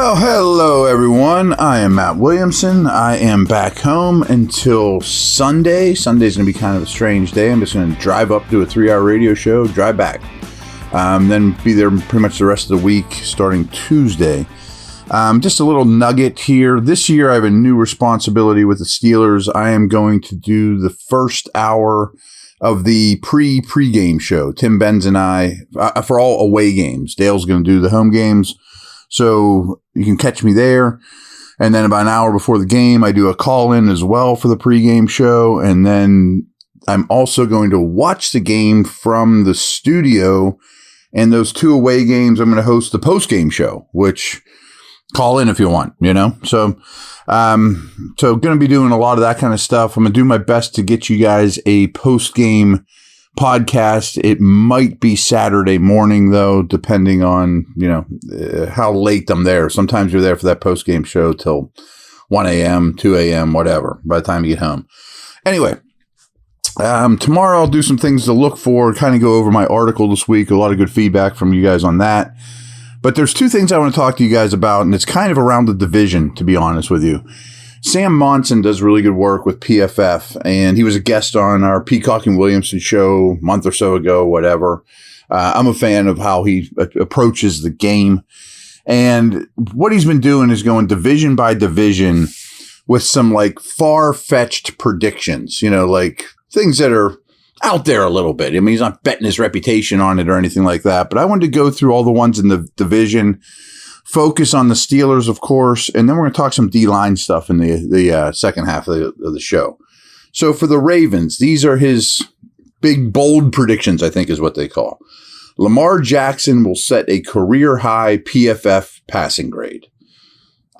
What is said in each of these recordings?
Well, hello everyone. I am Matt Williamson. I am back home until Sunday. Sunday's going to be kind of a strange day. I'm just going to drive up, do a 3-hour radio show, drive back. Then be there pretty much the rest of the week starting Tuesday. Just a little nugget here. This year I have a new responsibility with the Steelers. I am going to do the first hour of the pregame show. Tim Benz and I, for all away games. Dale's going to do the home games. So you can catch me there. And then about an hour before the game, I do a call-in as well for the pregame show. And then I'm also going to watch the game from the studio. And those 2 away games, I'm going to host the postgame show, which call in if you want, you know. So going to be doing a lot of that kind of stuff. I'm going to do my best to get you guys a postgame podcast. It might be Saturday morning, though, depending on, how late I'm there. Sometimes you're there for that post-game show till 1 a.m., 2 a.m., whatever, by the time you get home. Anyway, tomorrow I'll do some things to look for, kind of go over my article this week. A lot of good feedback from you guys on that. But there's 2 things I want to talk to you guys about, and it's kind of around the division, to be honest with you. Sam Monson does really good work with PFF, and he was a guest on our Peacock and Williamson show a month or so ago, whatever. I'm a fan of how he approaches the game. And what he's been doing is going division by division with some far-fetched predictions, like things that are out there a little bit. I mean, he's not betting his reputation on it or anything like that, but I wanted to go through all the ones in the division, focus on the Steelers, of course, and then we're going to talk some D-line stuff in the second half of the show. So for the Ravens, these are his big, bold predictions, I think is what they call. Lamar Jackson will set a career-high PFF passing grade.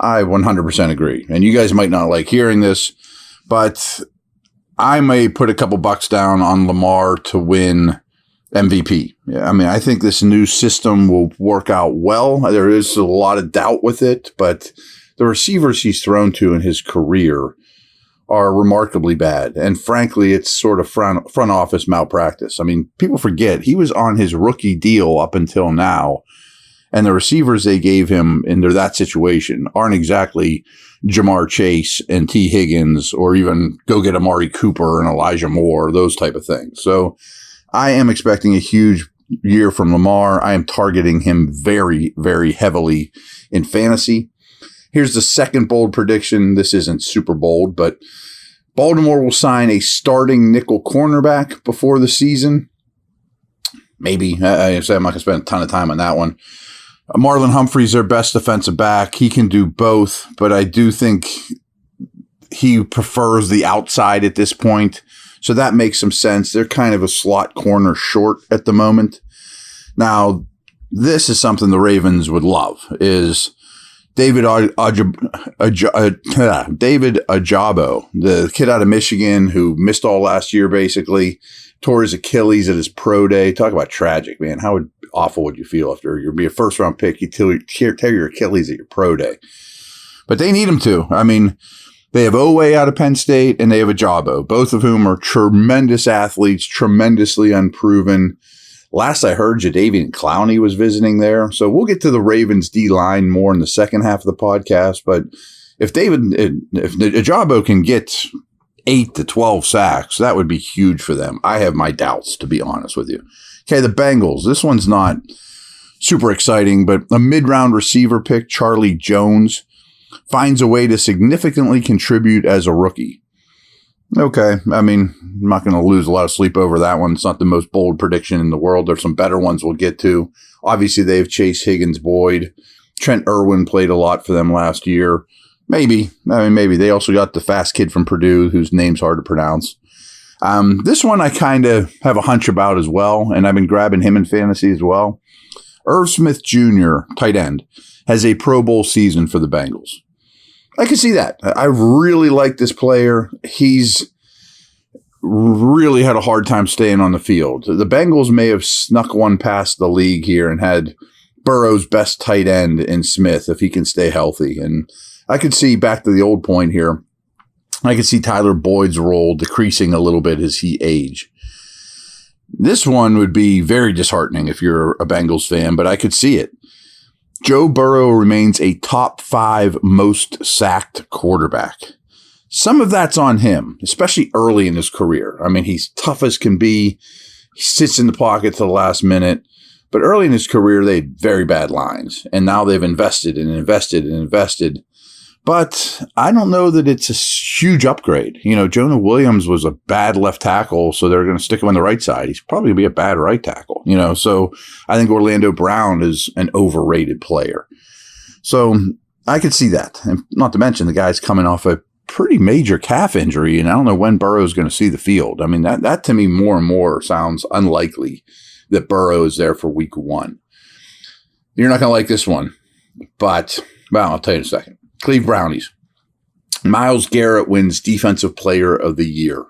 I 100% agree. And you guys might not like hearing this, but I may put a couple bucks down on Lamar to win MVP. Yeah, I mean, I think this new system will work out well. There is a lot of doubt with it, but the receivers he's thrown to in his career are remarkably bad. And frankly, it's sort of front office malpractice. I mean, people forget he was on his rookie deal up until now, and the receivers they gave him in that situation aren't exactly Jamar Chase and T. Higgins, or even go get Amari Cooper and Elijah Moore, those type of things. So I am expecting a huge year from Lamar. I am targeting him very, very heavily in fantasy. Here's the second bold prediction. This isn't super bold, but Baltimore will sign a starting nickel cornerback before the season. Maybe. I'm not going to spend a ton of time on that one. Marlon Humphrey's their best defensive back. He can do both, but I do think he prefers the outside at this point. So that makes some sense. They're kind of a slot corner short at the moment. Now, this is something the Ravens would love, is David Ajabo, the kid out of Michigan who missed all last year, basically, tore his Achilles at his pro day. Talk about tragic, man. How awful would you feel after you'd be a first-round pick, you tear your Achilles at your pro day? But they need him to. I mean, they have Oweh out of Penn State, and they have Ajabo, both of whom are tremendous athletes, tremendously unproven. Last I heard, Jadeveon Clowney was visiting there. So we'll get to the Ravens D-line more in the second half of the podcast. But if Ajabo can get 8 to 12 sacks, that would be huge for them. I have my doubts, to be honest with you. Okay, the Bengals. This one's not super exciting, but a mid-round receiver pick, Charlie Jones, finds a way to significantly contribute as a rookie. Okay, I mean, I'm not going to lose a lot of sleep over that one. It's not the most bold prediction in the world. There's some better ones we'll get to. Obviously, they have Chase Higgins-Boyd. Trent Irwin played a lot for them last year. Maybe. They also got the fast kid from Purdue, whose name's hard to pronounce. This one I kind of have a hunch about as well, and I've been grabbing him in fantasy as well. Irv Smith Jr., tight end, has a Pro Bowl season for the Bengals. I can see that. I really like this player. He's really had a hard time staying on the field. The Bengals may have snuck one past the league here and had Burrow's best tight end in Smith if he can stay healthy. And I could see, back to the old point here, I could see Tyler Boyd's role decreasing a little bit as he aged. This one would be very disheartening if you're a Bengals fan, but I could see it. Joe Burrow remains a top 5 most sacked quarterback. Some of that's on him, especially early in his career. I mean, he's tough as can be. He sits in the pocket to the last minute. But early in his career, they had very bad lines. And now they've invested and invested and invested. But I don't know that it's a huge upgrade. You know, Jonah Williams was a bad left tackle, so they're going to stick him on the right side. He's probably going to be a bad right tackle, you know. So I think Orlando Brown is an overrated player. So I could see that. And not to mention the guy's coming off a pretty major calf injury, and I don't know when Burrow's going to see the field. I mean, that to me more and more sounds unlikely that Burrow is there for week 1. You're not going to like this one, but, well, I'll tell you in a second. Cleveland Brownies. Myles Garrett wins Defensive Player of the Year.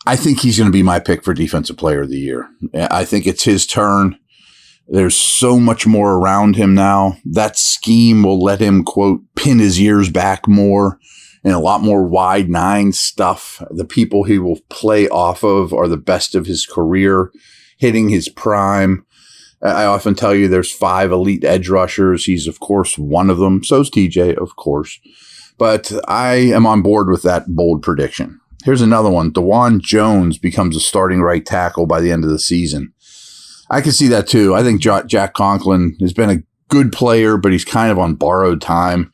I think he's going to be my pick for Defensive Player of the Year. I think it's his turn. There's so much more around him now. That scheme will let him, quote, pin his ears back more and a lot more wide 9 stuff. The people he will play off of are the best of his career, hitting his prime. I often tell you there's 5 elite edge rushers. He's, of course, one of them. So's TJ, of course. But I am on board with that bold prediction. Here's another one. DeJuan Jones becomes a starting right tackle by the end of the season. I can see that, too. I think Jack Conklin has been a good player, but he's kind of on borrowed time.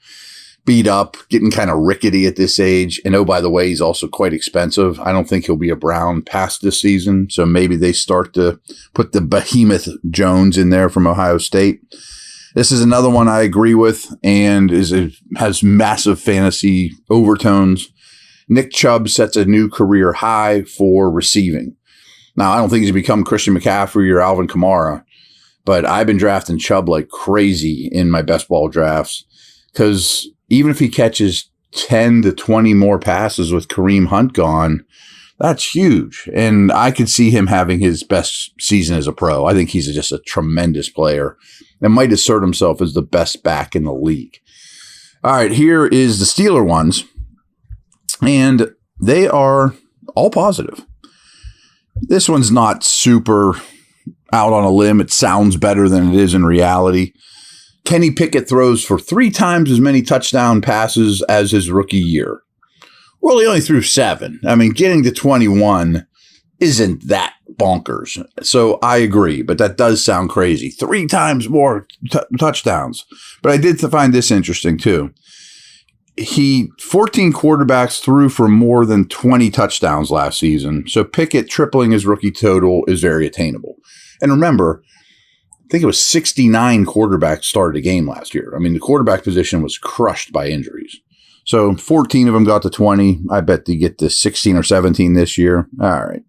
Beat up, getting kind of rickety at this age. And oh, by the way, he's also quite expensive. I don't think he'll be a Brown past this season. So maybe they start to put the behemoth Jones in there from Ohio State. This is another one I agree with and has massive fantasy overtones. Nick Chubb sets a new career high for receiving. Now, I don't think he's become Christian McCaffrey or Alvin Kamara, but I've been drafting Chubb like crazy in my best ball drafts because even if he catches 10 to 20 more passes with Kareem Hunt gone, that's huge. And I could see him having his best season as a pro. I think he's just a tremendous player and might assert himself as the best back in the league. All right, here is the Steeler ones. And they are all positive. This one's not super out on a limb. It sounds better than it is in reality. Kenny Pickett throws for 3 times as many touchdown passes as his rookie year. Well, he only threw 7. I mean, getting to 21 isn't that bonkers. So I agree, but that does sound crazy. 3 times more touchdowns. But I did find this interesting too. 14 quarterbacks threw for more than 20 touchdowns last season. So Pickett tripling his rookie total is very attainable. And remember, I think it was 69 quarterbacks started a game last year. I mean, the quarterback position was crushed by injuries. So 14 of them got to 20. I bet they get to 16 or 17 this year. All right.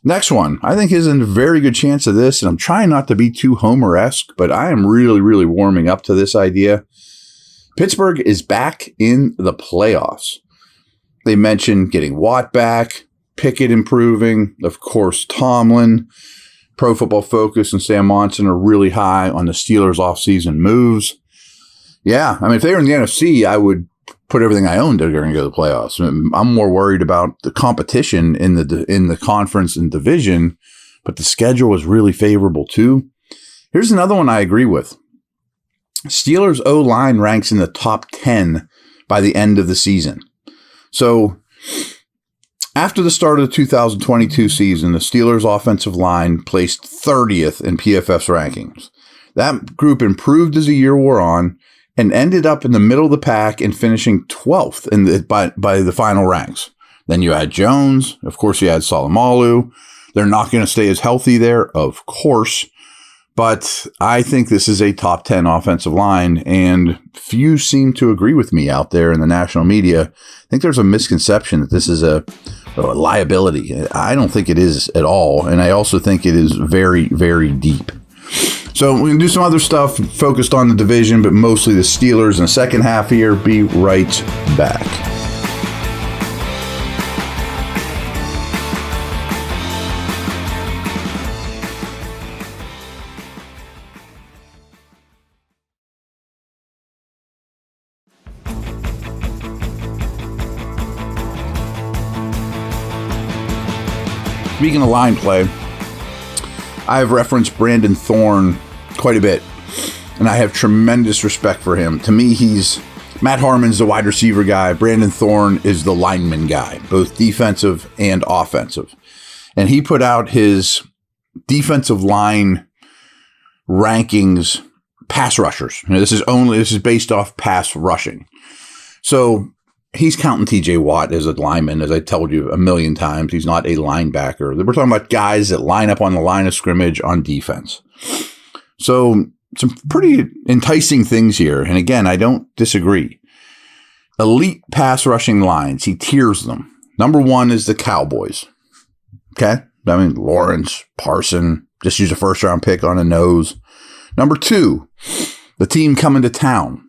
Next one. I think is a very good chance of this, and I'm trying not to be too Homer-esque, but I am really, really warming up to this idea. Pittsburgh is back in the playoffs. They mentioned getting Watt back, Pickett improving, of course, Tomlin. Pro Football Focus and Sam Monson are really high on the Steelers' offseason moves. Yeah, I mean, if they were in the NFC, I would put everything I own to go to the playoffs. I'm more worried about the competition in the conference and division, but the schedule is really favorable too. Here's another one I agree with. Steelers O-line ranks in the top 10 by the end of the season. So after the start of the 2022 season, the Steelers' offensive line placed 30th in PFF's rankings. That group improved as the year wore on and ended up in the middle of the pack and finishing 12th by the final ranks. Then you had Jones. Of course, you had Salomalu. They're not going to stay as healthy there, of course. But I think this is a top 10 offensive line, and few seem to agree with me out there in the national media. I think there's a misconception that this is a liability. I don't think it is at all, and I also think it is very, very deep. So we can do some other stuff focused on the division, but mostly the Steelers in the second half here. Be right back. Speaking of line play, I have referenced Brandon Thorn quite a bit. and I have tremendous respect for him. To me, Matt Harmon's the wide receiver guy. Brandon Thorne is the lineman guy, both defensive and offensive. And he put out his defensive line rankings, pass rushers. This is based off pass rushing. So he's counting TJ Watt as a lineman, as I told you a million times. He's not a linebacker. We're talking about guys that line up on the line of scrimmage on defense. So some pretty enticing things here. And again, I don't disagree. Elite pass rushing lines. He tiers them. Number one is the Cowboys. Okay. I mean, Lawrence, Parson, just use a first round pick on a nose. Number two, the team coming to town.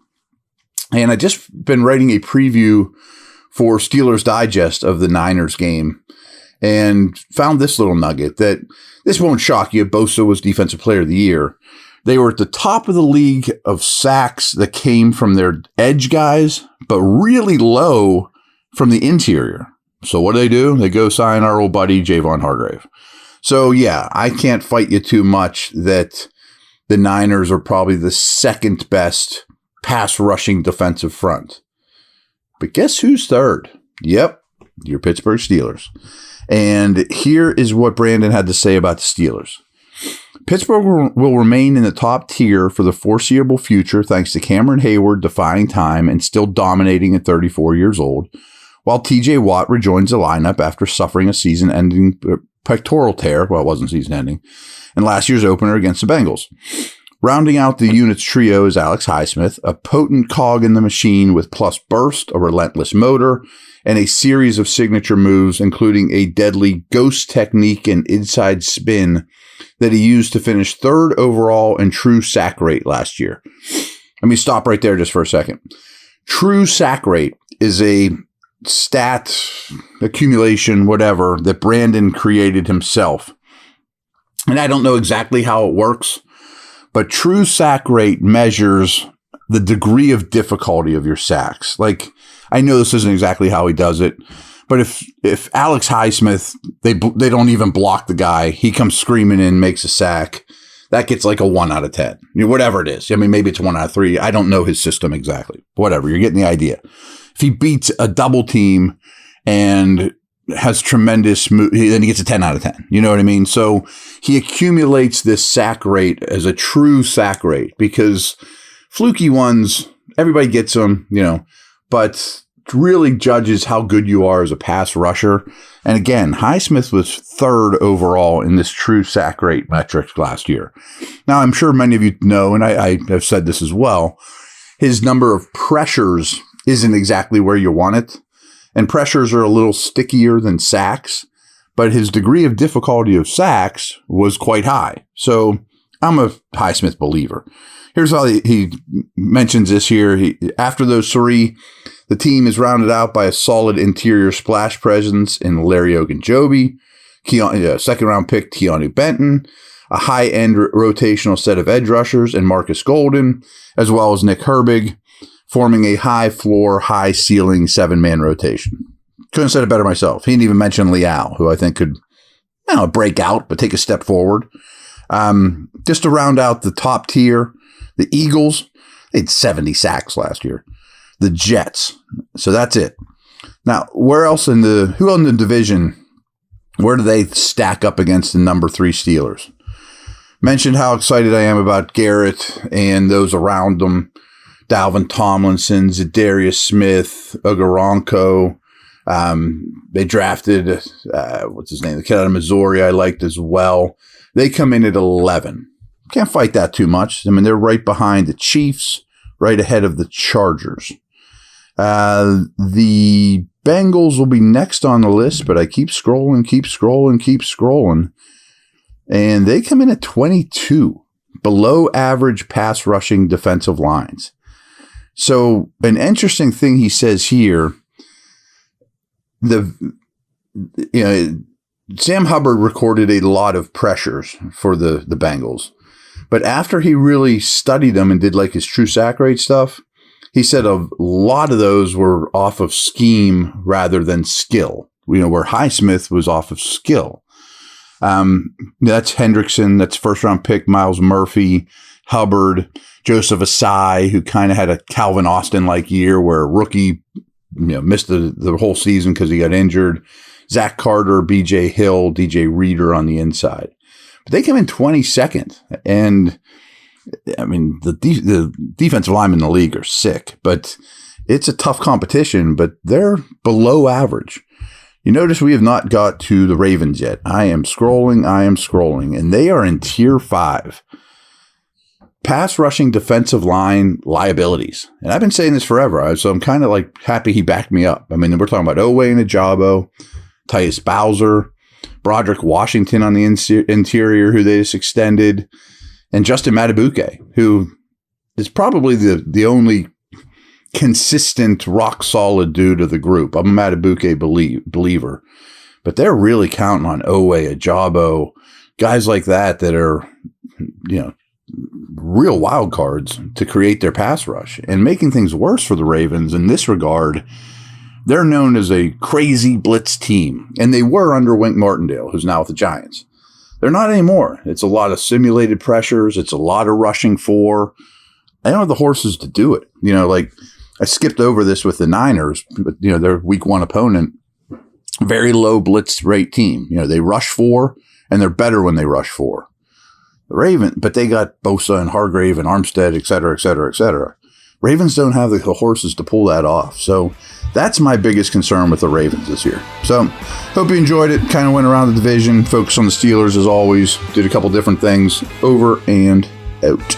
And I just been writing a preview for Steelers Digest of the Niners game and found this little nugget that this won't shock you. Bosa was Defensive Player of the Year. They were at the top of the league of sacks that came from their edge guys, but really low from the interior. So what do? They go sign our old buddy, Javon Hargrave. So yeah, I can't fight you too much that the Niners are probably the second best pass rushing defensive front. But guess who's third? Yep, your Pittsburgh Steelers. And here is what Brandon had to say about the Steelers. Pittsburgh will remain in the top tier for the foreseeable future thanks to Cameron Hayward defying time and still dominating at 34 years old, while TJ Watt rejoins the lineup after suffering a season-ending pectoral tear, well, it wasn't season-ending, in last year's opener against the Bengals. Rounding out the unit's trio is Alex Highsmith, a potent cog in the machine with plus burst, a relentless motor, and a series of signature moves, including a deadly ghost technique and inside spin that he used to finish third overall in true sack rate last year. Let me stop right there just for a second. True sack rate is a stat accumulation, whatever, that Brandon created himself. And I don't know exactly how it works, but true sack rate measures the degree of difficulty of your sacks. Like, I know this isn't exactly how he does it, but if Alex Highsmith, they don't even block the guy, he comes screaming in, makes a sack, that gets like a 1 out of 10. Whatever it is. I mean, maybe it's 1 out of 3. I don't know his system exactly. Whatever. You're getting the idea. If he beats a double team and has tremendous, then he gets a 10 out of 10. You know what I mean? So he accumulates this sack rate as a true sack rate because fluky ones, everybody gets them, but really judges how good you are as a pass rusher. And again, Highsmith was third overall in this true sack rate metric last year. Now, I'm sure many of you know, and I have said this as well, his number of pressures isn't exactly where you want it. And pressures are a little stickier than sacks, but his degree of difficulty of sacks was quite high. So I'm a Highsmith believer. Here's how he mentions this here. After those three, the team is rounded out by a solid interior splash presence in Larry Ogunjobi, second-round pick Keanu Benton, a high-end rotational set of edge rushers in Marcus Golden, as well as Nick Herbig, forming a high-floor, high-ceiling 7-man rotation. Couldn't have said it better myself. He didn't even mention Leal, who I think could break out, but take a step forward. Just to round out the top tier, the Eagles, they had 70 sacks last year. The Jets. So that's it. Now, who else in the division, where do they stack up against the number 3 Steelers? Mentioned how excited I am about Garrett and those around them. Dalvin Tomlinson, Zadarius Smith, Ogaronko. They drafted, what's his name? The kid out of Missouri I liked as well. They come in at 11. Can't fight that too much. I mean, they're right behind the Chiefs, right ahead of the Chargers. The Bengals will be next on the list, but I keep scrolling. And they come in at 22, below average pass rushing defensive lines. So an interesting thing he says here, Sam Hubbard recorded a lot of pressures for the Bengals. But after he really studied them and did like his true sack rate stuff, he said a lot of those were off of scheme rather than skill. Where Highsmith was off of skill. That's Hendrickson. That's first round pick Miles Murphy, Hubbard, Joseph Asai, who kind of had a Calvin Austin-like year where a rookie missed the whole season because he got injured. Zach Carter, B.J. Hill, DJ Reader on the inside. But they came in 22nd. And, I mean, the defensive linemen in the league are sick. But it's a tough competition, but they're below average. You notice we have not got to the Ravens yet. I am scrolling, and they are in Tier 5. Pass rushing defensive line liabilities. And I've been saying this forever, so I'm kind of like happy he backed me up. I mean, we're talking about Owe and Ajabo, Tyus Bowser, Broderick Washington on the interior, who they just extended, and Justin Matabuke, who is probably the only consistent, rock-solid dude of the group. I'm a Matabuke believer. But they're really counting on Owe, Ajabo, guys like that are, real wild cards to create their pass rush. And making things worse for the Ravens in this regard, they're known as a crazy blitz team. And they were under Wink Martindale, who's now with the Giants. They're not anymore. It's a lot of simulated pressures. It's a lot of rushing for. I don't have the horses to do it. I skipped over this with the Niners, but, their week 1 opponent, very low blitz rate team. They rush 4, and they're better when they rush 4. The but they got Bosa and Hargrave and Armstead, et cetera, et cetera, et cetera. Ravens don't have the horses to pull that off. So that's my biggest concern with the Ravens this year. So hope you enjoyed it. Kind of went around the division, focused on the Steelers as always, did a couple different things. Over and out.